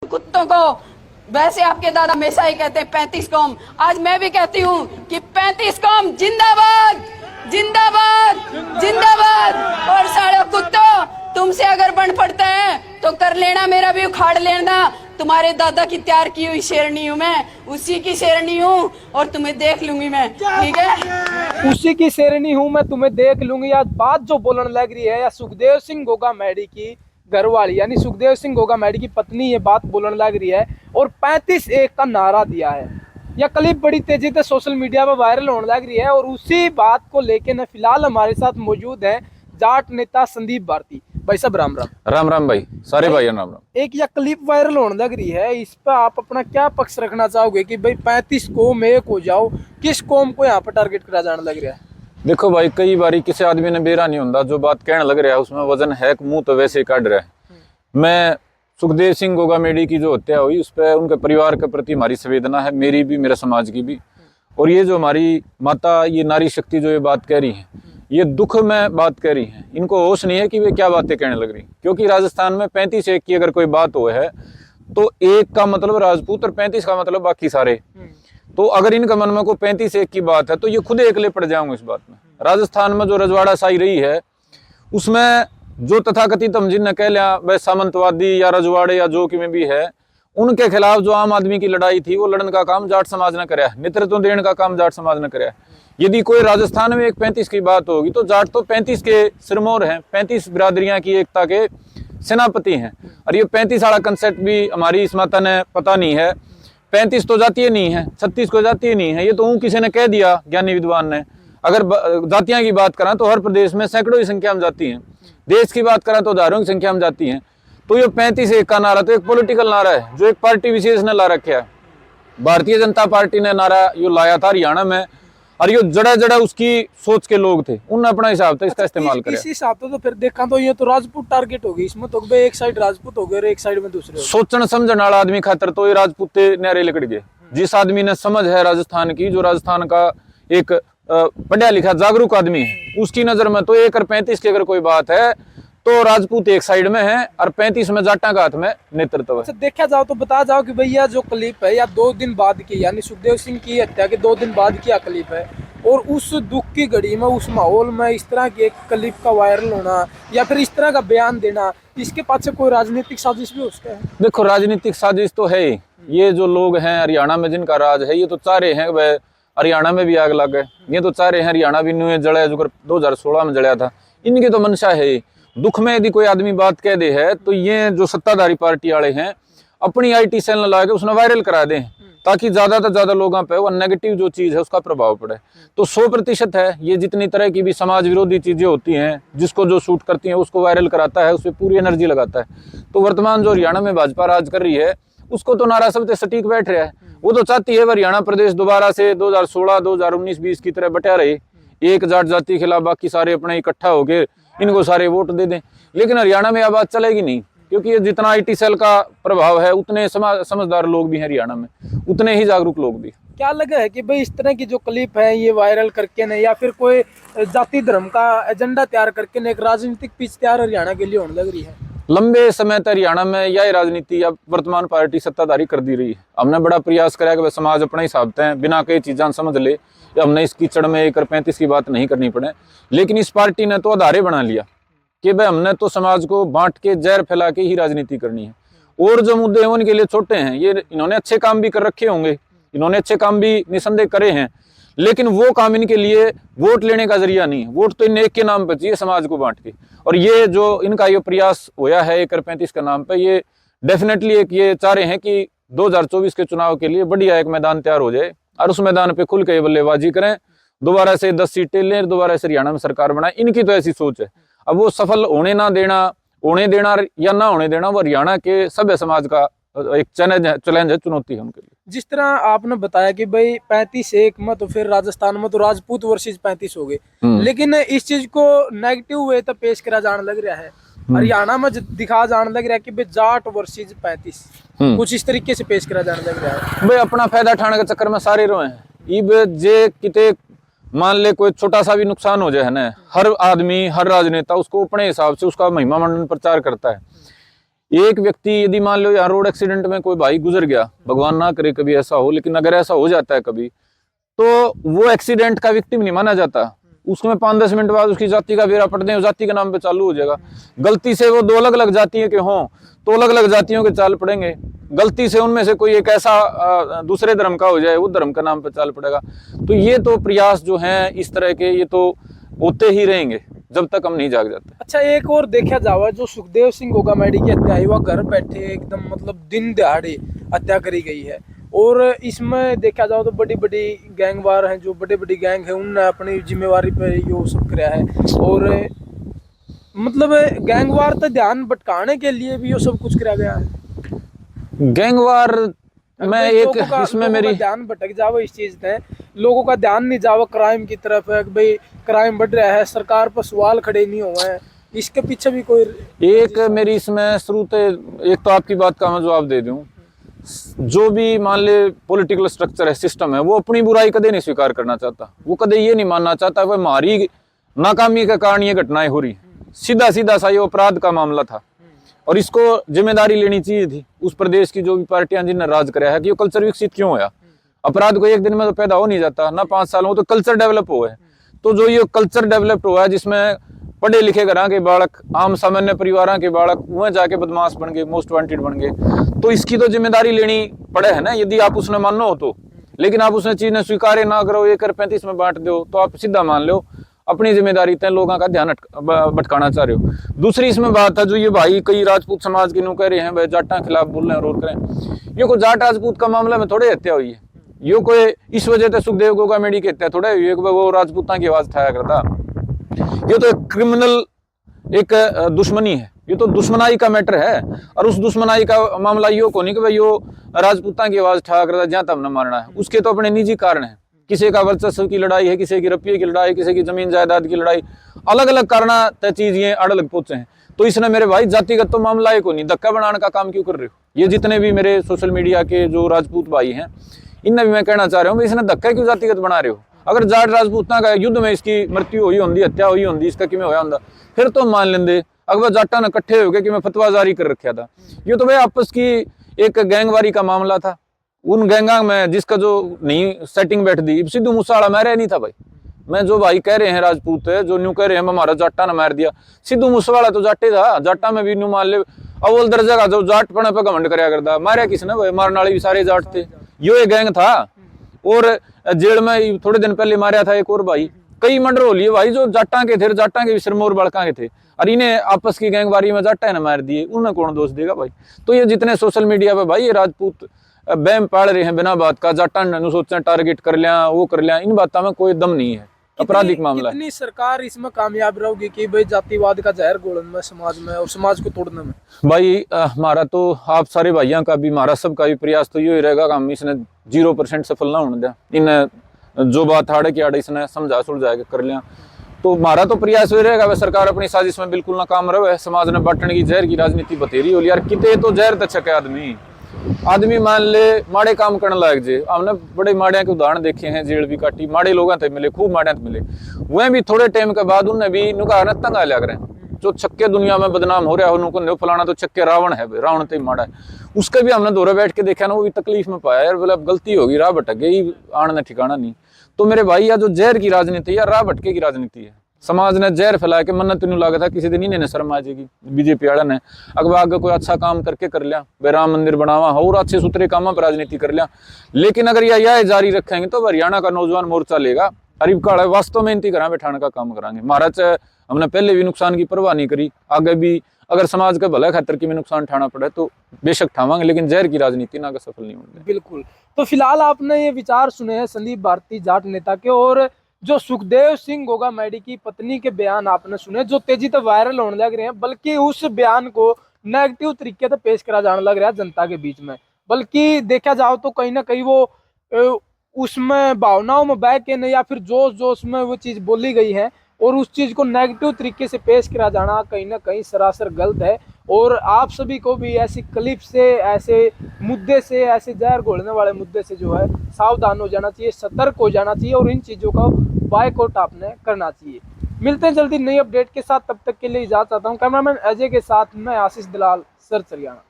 कुत्तों को। वैसे आपके दादा हमेशा ही कहते हैं 35 कौम, आज मैं भी कहती हूँ कि 35 कौम जिंदाबाद जिंदाबाद जिंदाबाद। और साले कुत्तों, तुमसे अगर बन पड़ते हैं तो कर लेना, मेरा भी उखाड़ लेना। तुम्हारे दादा की तैयार की हुई शेरनी हूँ मैं, उसी की शेरनी हूँ और तुम्हें देख लूंगी मैं, ठीक है? उसी की शेरनी हूँ मैं, तुम्हें देख लूंगी। आज बात जो बोलने लग रही है या सुखदेव सिंह गोगा मैडी की घरवाली यानी सुखदेव सिंह गोगा मैडी की पत्नी ये बात बोलने लग रही है और 35-1 का नारा दिया है। यह क्लिप बड़ी तेजी से सोशल मीडिया पर वायरल होने लग रही है और उसी बात को लेकर न फिलहाल हमारे साथ मौजूद है जाट नेता संदीप भारती। भाई साहब राम राम। राम राम भाई, सारे भाई राम राम। एक यह क्लिप वायरल होने लग रही है, इस पर आप अपना क्या पक्ष रखना चाहोगे कि भाई 35 कौम एक हो जाओ, किस कौम को यहाँ पर टारगेट करा जाने लग रहा है? देखो भाई, कई बारी किसी आदमी ने बेरा नहीं होता, जो बात कहने लग रहा है उसमें वजन है, मुंह तो वैसे ही काट रहा है। मैं सुखदेव सिंह गोगा मैडी की जो हत्या हुई उस पर उनके परिवार के प्रति हमारी संवेदना है, मेरी भी, मेरे समाज की भी। और ये जो हमारी माता, ये नारी शक्ति जो ये बात कह रही है, ये दुख में बात कह रही है। इनको होश नहीं है कि वे क्या बातें कहने लग रही, क्योंकि राजस्थान में 35-1 की अगर कोई बात हो है तो 1 का मतलब राजपूत और 35 का मतलब बाकी सारे। तो अगर इनका मन में को 35-1 की बात है तो ये खुद अकेले पड़ जाएंगे इस बात में। राजस्थान में जो रजवाड़ा शाही रही है उसमें जो तथाकथित हम जिन्हें कह लिया वह सामंतवादी या रजवाड़े या जो कि में भी है, उनके खिलाफ जो आम आदमी की लड़ाई थी वो लड़ने का काम जाट समाज ने कराया, नेतृत्व देने का काम जाट समाज ने कराया। यदि कोई राजस्थान में एक 35 की बात होगी तो जाट तो 35 के सिरमौर हैं, 35 बिरादरियां की एकता के सेनापति हैं। और ये 35 वाला कंसेप्ट भी हमारी इस माता ने पता नहीं है। 35 तो जातीय नहीं है, 36 को जातीय नहीं है, ये तो किसी ने कह दिया ज्ञानी विद्वान ने। अगर जातियां की बात करें तो हर प्रदेश में सैकड़ों की संख्या में जाती हैं, देश की बात करें तो हजारों की संख्या में जाती हैं। तो ये 35-1 का नारा तो एक पॉलिटिकल नारा है जो एक पार्टी विशेष ने ला रखा है। भारतीय जनता पार्टी ने नारा यो लाया था हरियाणा में, और ये जड़ा जड़ा उसकी सोच के लोग थे, उन्होंने अपना हिसाब था इसका इस्तेमाल किया। इस हिसाब से तो फिर देखा तो ये तो राजपूत टारगेट होगी इसमें, तो एक साइड राजपूत हो गए और एक साइड में दूसरे। सोचन समझने वाला आदमी खातर तो ये राजपूत न्यारे लकड़ गए। जिस आदमी ने समझ है राजस्थान की, जो राजस्थान का एक पढ़ा लिखा जागरूक आदमी है, उसकी नजर में तो 1 और 35 की अगर कोई बात है तो राजपूत एक साइड में है और 35 में जाटा का हाथ में नेतृत्व है। अच्छा, देखा जाओ तो बता जाओ कि भैया जो क्लिप है या 2 दिन बाद की यानी सुखदेव सिंह की हत्या के 2 दिन बाद की क्लिप है, और उस दुख की घड़ी में उस माहौल में इस तरह की एक क्लिप का वायरल होना या फिर इस तरह का बयान देना, इसके पाछे कोई राजनीतिक साजिश भी हो सकता है? देखो, राजनीतिक साजिश तो है ही। ये जो लोग हैं हरियाणा में जिनका राज है, ये तो चारे हैं वह हरियाणा में भी आग लग गए। ये तो चारे हैं हरियाणा भी न्यू जड़ा है, जो 2016 में जड़ा था। इनकी तो मंशा है दुख में यदि कोई आदमी बात कह दे है तो ये जो सत्ताधारी पार्टी वाले हैं अपनी IT सेल लगा के उसने वायरल करा दें, ताकि ज्यादा से ज्यादा लोगों पे वो नेगेटिव जो चीज है उसका प्रभाव पड़े। तो 100% है ये, जितनी तरह की भी समाज विरोधी चीजें होती हैं जिसको जो शूट करती हैं उसको वायरल कराता है, उस पर पूरी एनर्जी लगाता है। तो वर्तमान जो हरियाणा में भाजपा राज कर रही है उसको तो नारा सबसे सटीक बैठ रहा है। वो तो चाहती है हरियाणा प्रदेश दोबारा से 2016, 2019, 20 की तरह बटा रहे, एक जाट जाति के खिलाफ बाकी सारे अपने इकट्ठा होकर इनको सारे वोट दे दें। लेकिन हरियाणा में यह बात चलेगी नहीं, क्योंकि ये जितना IT सेल का प्रभाव है उतने समझदार लोग भी हैं हरियाणा में, उतने ही जागरूक लोग भी। क्या लगा है कि भाई इस तरह की जो क्लिप है ये वायरल करके न या फिर कोई जाति धर्म का एजेंडा तैयार करके न एक राजनीतिक पिच तैयार हरियाणा के लिए होने लग रही है? लंबे समय तक हरियाणा में यह राजनीति या वर्तमान पार्टी सत्ताधारी कर दी रही है। हमने बड़ा प्रयास कराया कि समाज अपने हिसाब से बिना कई चीज़ां समझ ले, या हमने इस कीचड़ में 1 और 35 की बात नहीं करनी पड़े। लेकिन इस पार्टी ने तो आधारे बना लिया कि भाई हमने तो समाज को बांट के जहर फैला के ही राजनीति करनी है। और जो मुद्दे हैं उनके लिए छोटे हैं, ये इन्होंने अच्छे काम भी कर रखे होंगे, इन्होंने अच्छे काम भी निसंदेह करे हैं, लेकिन वो काम इनके लिए वोट लेने का जरिया नहीं है। वोट तो इन एक के नाम पर चाहिए, समाज को बांट के। और ये जो इनका ये प्रयास होया है 1 और 35 के नाम पे, ये डेफिनेटली एक ये चाह रहे हैं कि 2024 के चुनाव के लिए बढ़िया एक मैदान तैयार हो जाए और उस मैदान पे खुल के बल्लेबाजी करें, दोबारा से 10 सीटें लें, दोबारा से हरियाणा में सरकार बनाए। इनकी तो ऐसी सोच है। अब वो सफल होने देना या ना होने देना, वो हरियाणा के सभ्य समाज का एक चैलेंज है, चुनौती है उनके लिए। जिस तरह आपने बताया कि भाई 35-1 में तो फिर राजस्थान में तो राजपूत वर्सेस 35 हो गए, लेकिन इस चीज को नेगेटिव वे तो पेश करा जाने लग रहा है। हरियाणा में दिखा जाने लग रहा है कि भाई जाट वर्सेस 35 कुछ इस तरीके से पेश करा जाने लग रहा है। भाई अपना फायदा उठाने के चक्कर में सारे रोए हैं। इब जे किते मान ले कोई छोटा सा भी नुकसान हो जाए ना, हर आदमी, हर राजनेता उसको अपने हिसाब से उसका महिमा मंडन प्रचार करता है। एक व्यक्ति यदि मान लो यहाँ रोड एक्सीडेंट में कोई भाई गुजर गया, भगवान ना करे कभी ऐसा हो, लेकिन अगर ऐसा हो जाता है कभी, तो वो एक्सीडेंट का विक्टिम नहीं माना जाता। उसमें 5-10 मिनट बाद उसकी जाति का बेड़ा पड़ते हैं, जाति के नाम पे चालू हो जाएगा। गलती से वो 2 अलग अलग जातियों के हों तो अलग अलग जातियों के चाल पड़ेंगे। गलती से उनमें से कोई एक ऐसा दूसरे धर्म का हो जाए, वो धर्म का नाम पे चाल पड़ेगा। तो ये तो प्रयास जो हैं इस तरह के, ये तो होते ही रहेंगे जब तक हम नहीं जाग जाते। अच्छा, एक और देखा जावा, जो सुखदेव सिंह गोगामेडी की हत्या हुई, वह घर बैठे एकदम मतलब दिन दहाड़े हत्या करी गई है। और इसमें देखा जाओ तो बड़ी बड़ी गैंगवार हैं, जो बड़े बड़ी गैंग है, उनने अपनी जिम्मेवारी पे ये सब किया है। और मतलब गैंगवार तो ध्यान भटकाने के लिए भी ये सब कुछ किया गया है। गैंगवार मैं एक इसमें मेरी ध्यान भटक जाओ इस चीज पे, लोगों का ध्यान नहीं जाओ क्राइम की तरफ है, भाई क्राइम बढ़ रहा है, सरकार पर सवाल खड़े नहीं हुए हैं, इसके पीछे भी कोई एक मेरी इसमें शुरूते, एक तो आपकी बात का मैं जवाब दे दूं, जो भी मान ले पॉलिटिकल स्ट्रक्चर है, सिस्टम है, वो अपनी बुराई कदे नहीं स्वीकार करना चाहता। वो कदे ये नहीं मानना चाहता कि हमारी नाकामी के कारण ये घटनाएं हो रही। सीधा सीधा सा ये अपराध का मामला था और इसको जिम्मेदारी लेनी चाहिए थी उस प्रदेश की जो भी पार्टियां जिन्हें राज कराया है कि ये कल्चर विकसित क्यों होया। अपराध को एक दिन में तो पैदा हो नहीं जाता, ना 5 सालों, तो कल्चर डेवलप हुआ है। तो जो ये कल्चर डेवलप हुआ है जिसमें पढ़े लिखे घरां के बालक, आम सामान्य परिवारों के बालक वह जाके बदमाश बन गए, मोस्ट वांटेड बन गए, तो इसकी तो जिम्मेदारी लेनी पड़े है ना, यदि आप उसने मानो हो तो। लेकिन आप उसने चीज ने स्वीकार ना करो, 1/35 में बांट दो, तो आप सीधा मान लो अपनी जिम्मेदारी तय लोगों का ध्यान भटकाना चाह रहे हो। दूसरी इसमें बात है, जो ये भाई कई राजपूत समाज के नु कह रहे हैं भाई जाटा खिलाफ बोल रहे हैं और करें, ये कोई जाट राजपूत का मामला में थोड़े हत्या हुई है। ये कोई इस वजह से सुखदेव गोगामेडी की हत्या थोड़ा हुई है कि वो राजपूता की आवाज उठाया करता। ये तो एक क्रिमिनल एक दुश्मनी है, ये तो दुश्मनाई का मैटर है। और उस दुश्मनाई का मामला यो को नहीं कि भाई यो राजपूता की आवाज उठाया करता जहां तब न मारना है, उसके तो अपने निजी कारण है। किसी का वर्चस्व की लड़ाई है, किसी की रुपये की लड़ाई, किसी की जमीन जायदाद की लड़ाई, अलग अलग कारण तय चीज ये अड़ लग पहुंचे हैं। तो इसने मेरे भाई जातिगत तो मामला है को नहीं, धक्का बनाने का काम क्यों कर रहे हो। ये जितने भी मेरे सोशल मीडिया के जो राजपूत भाई हैं इनने भी मैं कहना चाह रहा हूँ, इसने धक्का क्यों जातिगत बना रहे हो। अगर जाट राजपूतना का युद्ध में इसकी मृत्यु हुई होंगी, हत्या हुई होंगी, इसका किमें होया होंदा, फिर तो मान लेंदे। अगर जाटा ने इकट्ठे हो गए कि मैं फतवा जारी कर रखा था, ये तो भाई आपस की एक गैंगवारी का मामला था। उन गैंगा में जिसका जो नहीं सेटिंग बैठ दी, सिद्धू मूसेवाला मारे नहीं था भाई। मैं जो भाई कह रहे हैं राजपूत है, जो न्यू कह रहे हैं हमारा जाटा ने मार दिया, सिद्धू मूसेवाला तो जाटे था, जाटा में भी न्यू मान ले अव्वल दर्जा का जो जाट पने पे घमंड करया करता, मारा किसने भाई, मारने वाले भी सारे जाट थे, यो एक गैंग था। और जेल में थोड़े दिन पहले मारा था एक और भाई, कई मर्डर हो लिए भाई जो जाटा के थे, जाटा के सिरमौर बड़का के थे, और इन्हें आपस की गैंगवारी में जाटा ने मार दिए, उन्हें कौन दोष देगा भाई। तो ये जितने सोशल मीडिया पे भाई ये राजपूत बैम पाड़ रहे हैं बिना बात का, जाटा ने सोचा टारगेट कर लिया, वो कर लिया, इन बातों में कोई दम नहीं है, आपराधिक मामला है। कितनी सरकार इसमें कामयाब रहोगी कि भाई जातिवाद का जहर घोलने में समाज में और समाज को तोड़ने में। भाई हमारा तो आप सारे भाइयों का भी, हमारा सबका भी प्रयास तो ये रहेगा कि हम इसने 0% सफल ना होने दें। इन जो बात आड़े की आड़े इसने समझा सुलझा के कर लिया, तो हमारा तो प्रयास ये रहेगा सरकार अपनी साजिश में बिल्कुल ना काम रहे। समाज ने बांटने की जहर की राजनीति बतेरी हो यार, किते तो जहर तक आदमी मान ले माड़े काम करने लायक जे, हमने बड़े माड़िया के उदाहरण देखे हैं, जेल भी काटी, माड़े लोगों थे मिले, खूब माड़िया मिले, वह भी थोड़े टाइम के बाद उन्हें भी नुकार तंग आ लिया करें। जो छक्के दुनिया में बदनाम हो रहा है उनको फलाना तो छक्के रावण है, रावण तो माड़ा है, उसके भी हमने दौरे बैठ के देखा ना, वो भी तकलीफ में पाया यार, बोले अब गलती होगी, राह भटक गई, आने ठिकाना नहीं। तो मेरे भाई या जो जहर की राजनीति है या राह भटके की राजनीति है, समाज ने जहर फैला के मन्नत नहीं लगा था किसी दिन इन्हें शर्म आ जाएगी बीजेपी वाला ने, अगर आगे कोई अच्छा काम करके कर लिया, राम मंदिर बनावा और अच्छे सुथरे कामों पर राजनीति कर लिया। लेकिन अगर यह जारी रखेंगे तो हरियाणा का नौजवान मोर्चा लेगा, अरीब काड़ा वास्तव में इनती घर बैठाने का काम कराएंगे। महाराज हमने पहले भी नुकसान की परवाह नहीं करी, आगे भी अगर समाज का भला खातर की में नुकसान उठाना पड़े तो बेशक ठावांगे, लेकिन जहर की राजनीति ना सफल नहीं होगी। बिल्कुल। तो फिलहाल आपने ये विचार सुने हैं संदीप भारती जाट नेता के, और जो सुखदेव सिंह गोगामेडी की पत्नी के बयान आपने सुने जो तेजी से वायरल होने लग रहे हैं, बल्कि उस बयान को नेगेटिव तरीके से पेश करा जाने लग रहा है जनता के बीच में। बल्कि देखा जाओ तो कहीं ना कहीं वो उसमें भावनाओं में बह के नहीं, या फिर जोश जोश में वो चीज़ बोली गई है, और उस चीज़ को नेगेटिव तरीके से पेश करा जाना कहीं ना कहीं सरासर गलत है। और आप सभी को भी ऐसी क्लिप से, ऐसे मुद्दे से, ऐसे जहर घोलने वाले मुद्दे से जो है सावधान हो जाना चाहिए, सतर्क हो जाना चाहिए, और इन चीज़ों का बायकॉट आपने करना चाहिए। मिलते हैं जल्दी नई अपडेट के साथ, तब तक के लिए इजाजत चाहता हूँ। कैमरामैन अजय के साथ मैं आशीष दलाल, सर हरियाणा।